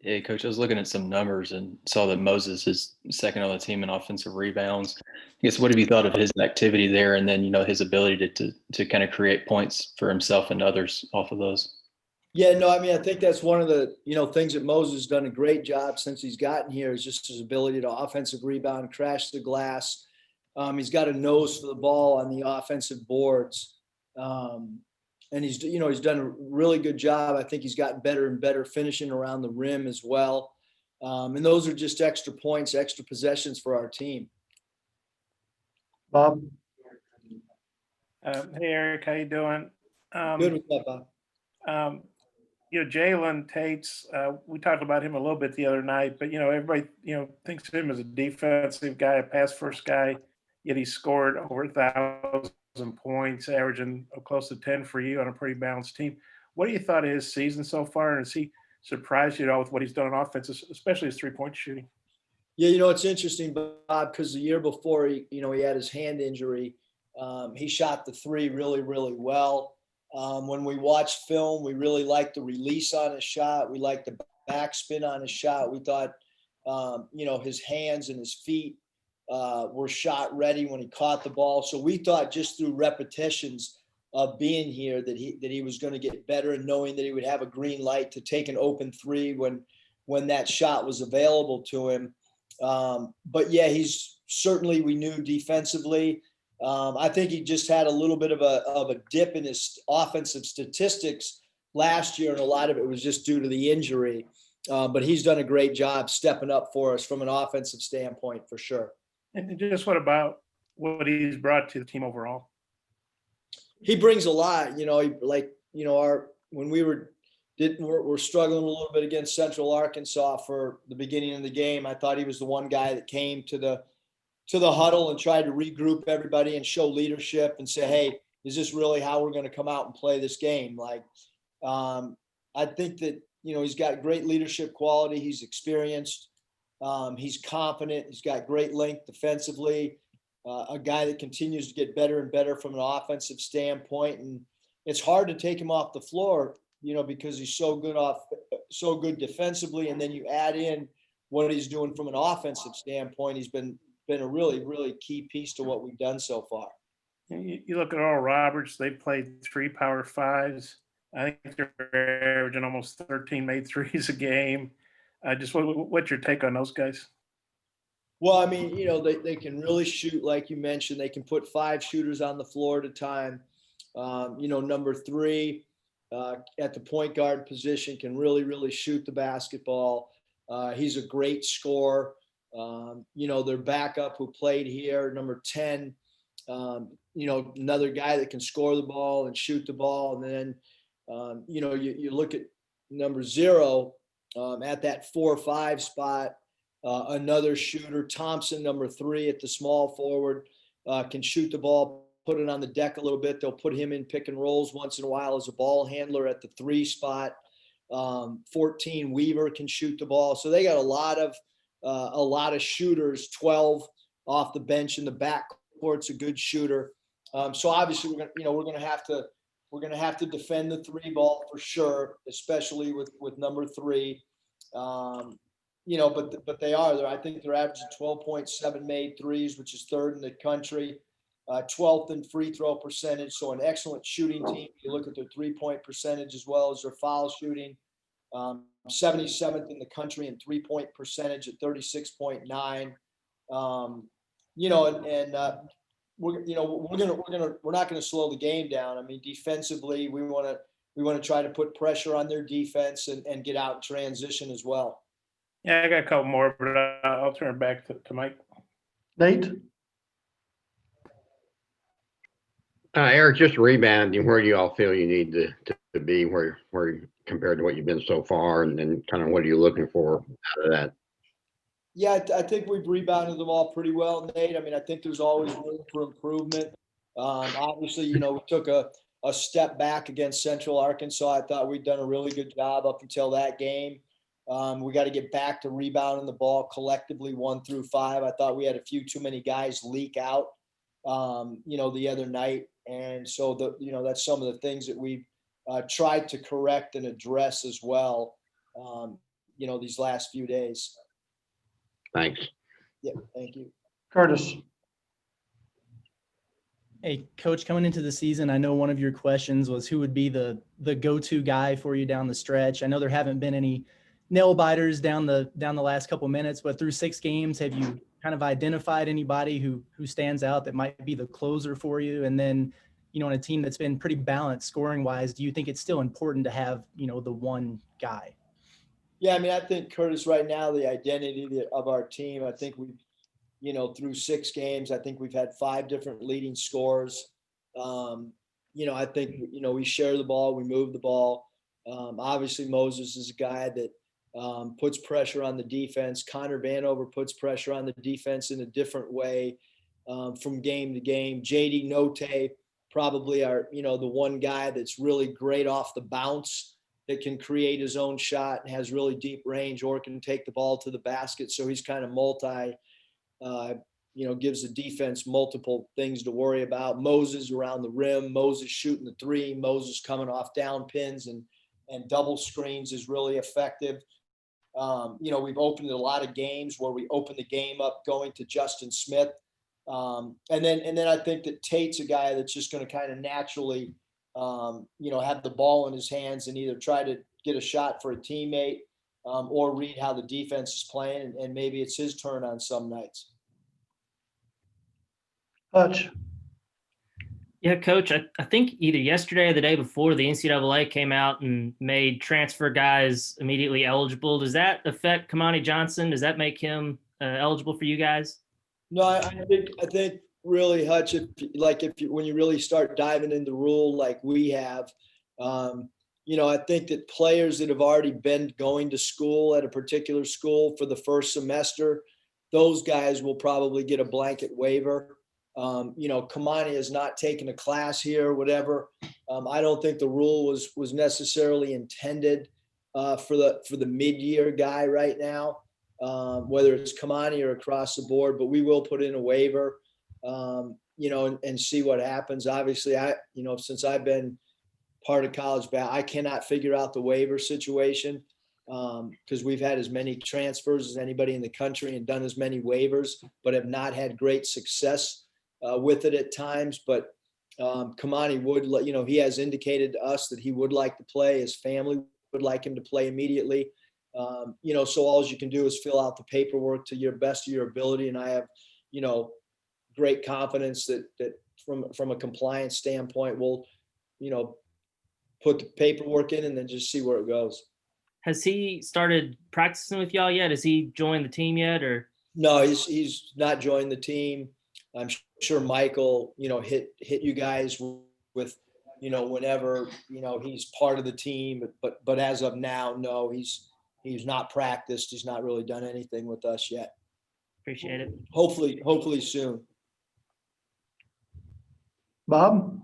Hey, Coach, I was looking at some numbers and saw that Moses is second on the team in offensive rebounds. I guess what have you thought of his activity there, and then his ability to kind of create points for himself and others off of those? Yeah, no, I mean, I think that's one of the, things that Moses has done a great job since he's gotten here is just his ability to offensive rebound, crash the glass. He's got a nose for the ball on the offensive boards. Um, and he's done a really good job. I think he's gotten better and better finishing around the rim as well. And those are just extra points, extra possessions for our team. Bob? Hey Eric, how you doing? Good Um, with that, Bob. um, Jalen Tate's. We talked about him a little bit the other night, but everybody thinks of him as a defensive guy, a pass first guy. Yet he scored over 1,000 points, averaging close to 10 for you on a pretty balanced team. What do you thought of his season so far? And has he surprised you at all with what he's done on offense, especially his 3-point shooting? Yeah, it's interesting, Bob, because the year before he had his hand injury. He shot the three really, really well. When we watched film, we really liked the release on his shot. We liked the backspin on his shot. We thought, his hands and his feet were shot ready when he caught the ball. So we thought just through repetitions of being here that he was going to get better, and knowing that he would have a green light to take an open three when that shot was available to him. But yeah, he's certainly, we knew defensively. I think he just had a little bit of a dip in his offensive statistics last year, and a lot of it was just due to the injury. But he's done a great job stepping up for us from an offensive standpoint, for sure. And just what about what he's brought to the team overall? He brings a lot. Our when we're struggling a little bit against Central Arkansas for the beginning of the game. I thought he was the one guy that came to the huddle and tried to regroup everybody and show leadership and say, hey, is this really how we're going to come out and play this game? I think that, he's got great leadership quality. He's experienced. He's confident. He's got great length defensively. A guy that continues to get better and better from an offensive standpoint. And it's hard to take him off the floor, because he's so good defensively. And then you add in what he's doing from an offensive standpoint. He's been a really, really key piece to what we've done so far. You look at Oral Roberts, they played 3 Power Fives. I think they're averaging almost 13 made threes a game. Just what's your take on those guys? Well, I mean, they can really shoot, like you mentioned. They can put 5 shooters on the floor at a time. Number 3 at the point guard position can really, really shoot the basketball. He's a great scorer. Their backup who played here, number 10, another guy that can score the ball and shoot the ball. And then, you look at number 0 at that 4-5 spot, another shooter, Thompson, number 3 at the small forward, can shoot the ball, put it on the deck a little bit. They'll put him in pick and rolls once in a while as a ball handler at the 3 spot. 14, Weaver can shoot the ball. So they got a lot of shooters. 12 off the bench in the backcourt's a good shooter. So obviously we're gonna have to defend the 3 ball for sure, especially with number 3. But they are there. I think they're averaging 12.7 made threes, which is 3rd in the country, 12th in free throw percentage. So an excellent shooting team. You look at their 3-point percentage as well as their foul shooting. 77th in the country in 3-point percentage at 36.9. We're not going to slow the game down. I mean, defensively, we want to try to put pressure on their defense and get out in transition as well. Yeah, I got a couple more, but I'll turn it back to Mike. Nate? Eric, just rebounding, where do you all feel you need to be where compared to what you've been so far, and then kind of what are you looking for out of that? Yeah, I think we've rebounded them all pretty well, Nate. I mean, I think there's always room for improvement. Obviously, we took a step back against Central Arkansas. I thought we'd done a really good job up until that game. We got to get back to rebounding the ball collectively 1 through 5. I thought we had a few too many guys leak out, the other night. And so that's some of the things that we've tried to correct and address as well. these last few days. Thanks. Yeah, thank you. Curtis. Hey, Coach, coming into the season, I know one of your questions was who would be the go-to guy for you down the stretch. I know there haven't been any nail biters down the last couple minutes, but through 6 games, have you kind of identified anybody who stands out that might be the closer for you? And then, on a team that's been pretty balanced scoring wise, do you think it's still important to have, the one guy? Yeah, I mean, I think, Curtis, right now, the identity of our team, I think we've, through 6 games, I think we've had 5 different leading scorers. I think, we share the ball, we move the ball. Obviously, Moses is a guy that puts pressure on the defense. Connor Vanover puts pressure on the defense in a different way from game to game. JD Note, probably the one guy that's really great off the bounce, that can create his own shot and has really deep range, or can take the ball to the basket. So he's kind of gives the defense multiple things to worry about. Moses around the rim, Moses shooting the 3, Moses coming off down pins and double screens is really effective. We've opened a lot of games where we open the game up going to Justin Smith. And then I think that Tate's a guy that's just going to kind of naturally, have the ball in his hands and either try to get a shot for a teammate or read how the defense is playing. And maybe it's his turn on some nights. Hutch. Yeah, Coach, I think either yesterday or the day before, the NCAA came out and made transfer guys immediately eligible. Does that affect Kamani Johnson? Does that make him eligible for you guys? No, I think really, Hutch, when you really start diving into the rule like we have, I think that players that have already been going to school at a particular school for the first semester, those guys will probably get a blanket waiver. Kamani has not taken a class here, whatever. I don't think the rule was necessarily intended for the mid-year guy right now, whether it's Kamani or across the board, but we will put in a waiver, and see what happens. Obviously, since I've been part of college I cannot figure out the waiver situation because we've had as many transfers as anybody in the country and done as many waivers, but have not had great success with it at times. But Kamani would, he has indicated to us that he would like to play. His family would like him to play immediately. So all you can do is fill out the paperwork to your best of your ability. And I have, great confidence that from a compliance standpoint, we'll, put the paperwork in and then just see where it goes. Has he started practicing with y'all yet? Has he joined the team yet, or? No, he's not joined the team. I'm sure Michael, hit you guys with, whenever, he's part of the team, but as of now, no, he's not practiced. He's not really done anything with us yet. Appreciate it. Hopefully soon. Bob.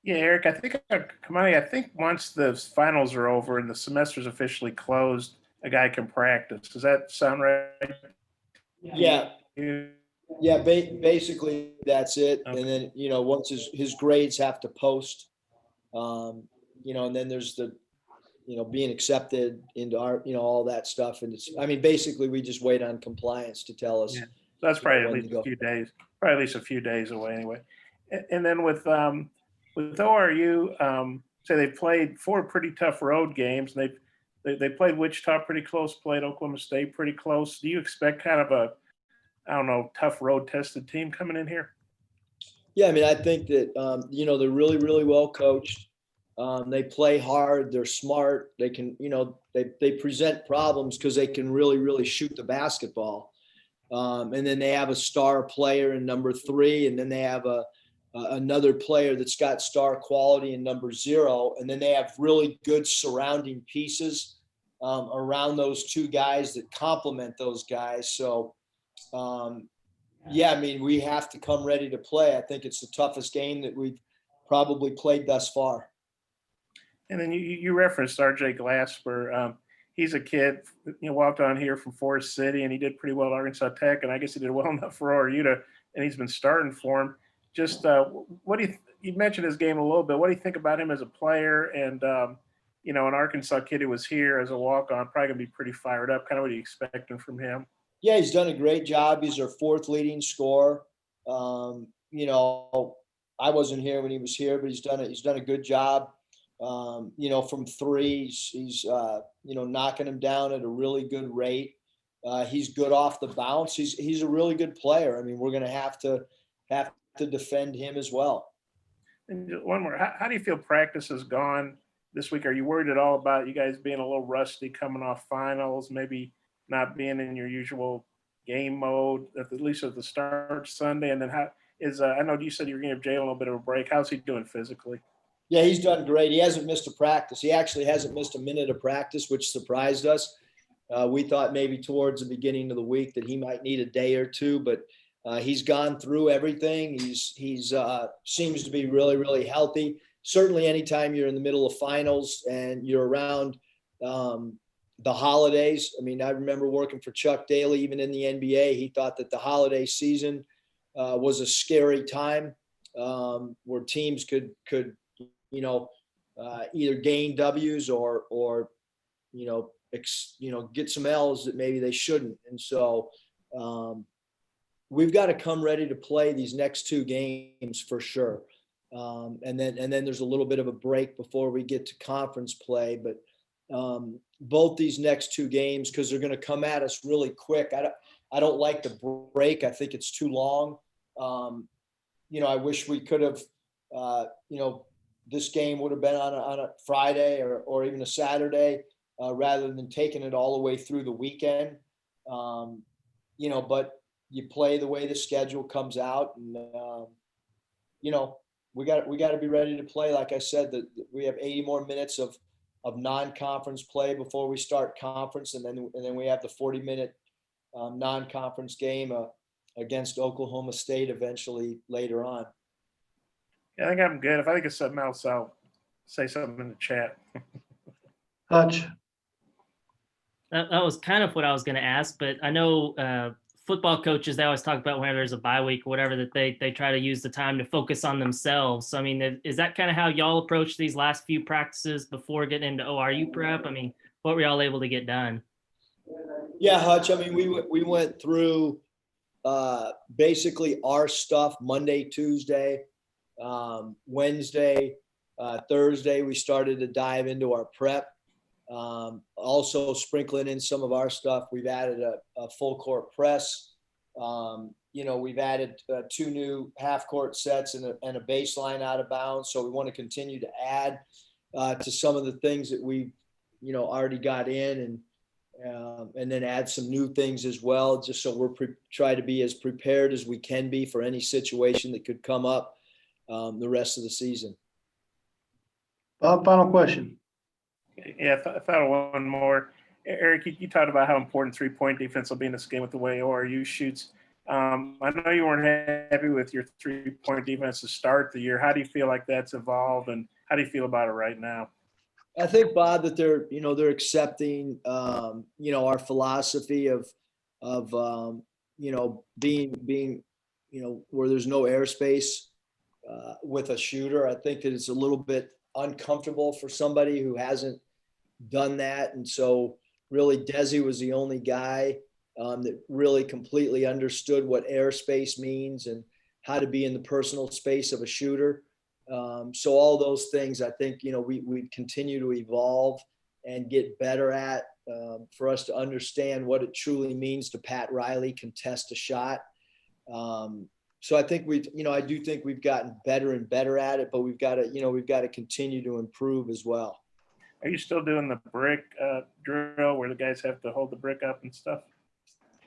Yeah, Eric, I think once the finals are over and the semester's officially closed, a guy can practice. Does that sound right? Yeah. Yeah, basically that's it. Okay. And then, once his grades have to post, and then there's the, being accepted into our, all that stuff. And basically we just wait on compliance to tell us. Yeah. So that's probably at when least to go. a few days, probably at least a few days away anyway. And then with ORU, say they've played 4 pretty tough road games. And they played Wichita pretty close, played Oklahoma State pretty close. Do you expect kind of a, tough road tested team coming in here? Yeah, I think that, they're really, really well coached. They play hard. They're smart. They can, they present problems because they can really, really shoot the basketball. And then they have a star player in number 3, and then they have another player that's got star quality in number 0. And then they have really good surrounding pieces around those 2 guys that complement those guys. So, we have to come ready to play. I think it's the toughest game that we've probably played thus far. And then you referenced RJ Glasper. He's a kid, walked on here from Forest City, and he did pretty well at Arkansas Tech, and I guess he did well enough for ORU and he's been starting for him. Just what do you mentioned his game a little bit. What do you think about him as a player? And an Arkansas kid who was here as a walk-on, probably gonna be pretty fired up. Kind of what are you expecting from him? Yeah, he's done a great job. He's our fourth leading scorer. I wasn't here when he was here, but he's done a good job. From three, he's knocking him down at a really good rate. He's good off the bounce. He's a really good player. I mean, we're going to have to defend him as well. And just one more, how do you feel practice has gone this week? Are you worried at all about you guys being a little rusty coming off finals, maybe not being in your usual game mode, at least at the start Sunday? And then I know you said you were going to give Jalen a little bit of a break. How's he doing physically? Yeah, he's done great. He hasn't missed a practice. He actually hasn't missed a minute of practice, which surprised us. We thought maybe towards the beginning of the week that he might need a day or two, but he's gone through everything. He's seems to be really, really healthy. Certainly anytime you're in the middle of finals and you're around the holidays. I mean, I remember working for Chuck Daly, even in the NBA. He thought that the holiday season was a scary time where teams could either gain W's or get some L's that maybe they shouldn't. And so we've got to come ready to play these next two games for sure. And then there's a little bit of a break before we get to conference play. But both these next two games, because they're going to come at us really quick. I don't like the break. I think it's too long. I wish we could have, this game would have been on a Friday or even a Saturday rather than taking it all the way through the weekend. But you play the way the schedule comes out, and we got to be ready to play. Like I said, that we have 80 more minutes of non-conference play before we start conference, and then we have the 40-minute non-conference game against Oklahoma State eventually later on. Yeah, I think I'm good. If I think of something else, I'll say something in the chat. Hutch. That was kind of what I was going to ask, but I know football coaches, they always talk about whenever there's a bye week or whatever, that they try to use the time to focus on themselves. So, I mean, is that kind of how y'all approach these last few practices before getting into ORU prep? I mean, what were y'all able to get done? Yeah, Hutch. I mean, we went through basically our stuff Monday, Tuesday, Wednesday, Thursday. We started to dive into our prep. Also sprinkling in some of our stuff. We've added a full court press. We've added two new half court sets and a baseline out of bounds. So we want to continue to add to some of the things that we, already got in, and then add some new things as well, just so we're try to be as prepared as we can be for any situation that could come up the rest of the season. Bob, final question. Yeah, I thought of one more. Eric, you talked about how important three-point defense will be in this game with the way ORU shoots. I know you weren't happy with your three-point defense to start the year. How do you feel like that's evolved, and how do you feel about it right now? I think, Bob, that they're accepting, our philosophy of being, where there's no airspace with a shooter. I think that it's a little bit uncomfortable for somebody who hasn't done that. And so really Desi was the only guy that really completely understood what airspace means and how to be in the personal space of a shooter. So all those things, I think, we continue to evolve and get better at for us to understand what it truly means to Pat Riley contest a shot. So I think I do think we've gotten better and better at it, but we've got to continue to improve as well. Are you still doing the brick drill where the guys have to hold the brick up and stuff?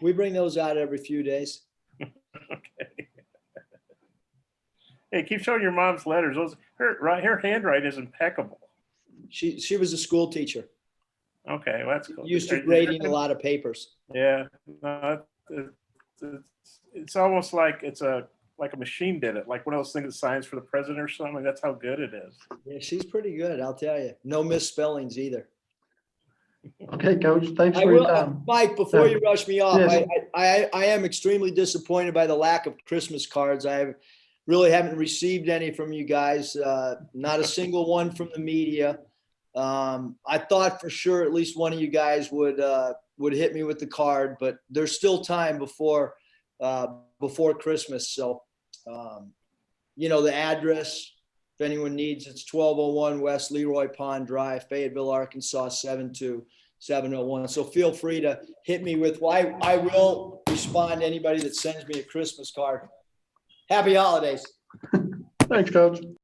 We bring those out every few days. Okay. Hey, keep showing your mom's letters. Her handwriting is impeccable. She was a school teacher. Okay, well, that's cool. Used to grading a lot of papers. Yeah, no, it's almost like it's like a machine did it, like one of those things that signs for the president or something. That's how good it is. Yeah, she's pretty good, I'll tell you. No misspellings either. Okay, Coach. Thanks for your time. Mike, before you rush me off, Yes. I am extremely disappointed by the lack of Christmas cards. I really haven't received any from you guys. Not a single one from the media. I thought for sure at least one of you guys would hit me with the card, but there's still time before Christmas. So, the address, if anyone needs, it's 1201 West Leroy Pond Drive, Fayetteville, Arkansas, 72701. So feel free to hit me with, I will respond to anybody that sends me a Christmas card. Happy holidays. Thanks, Coach.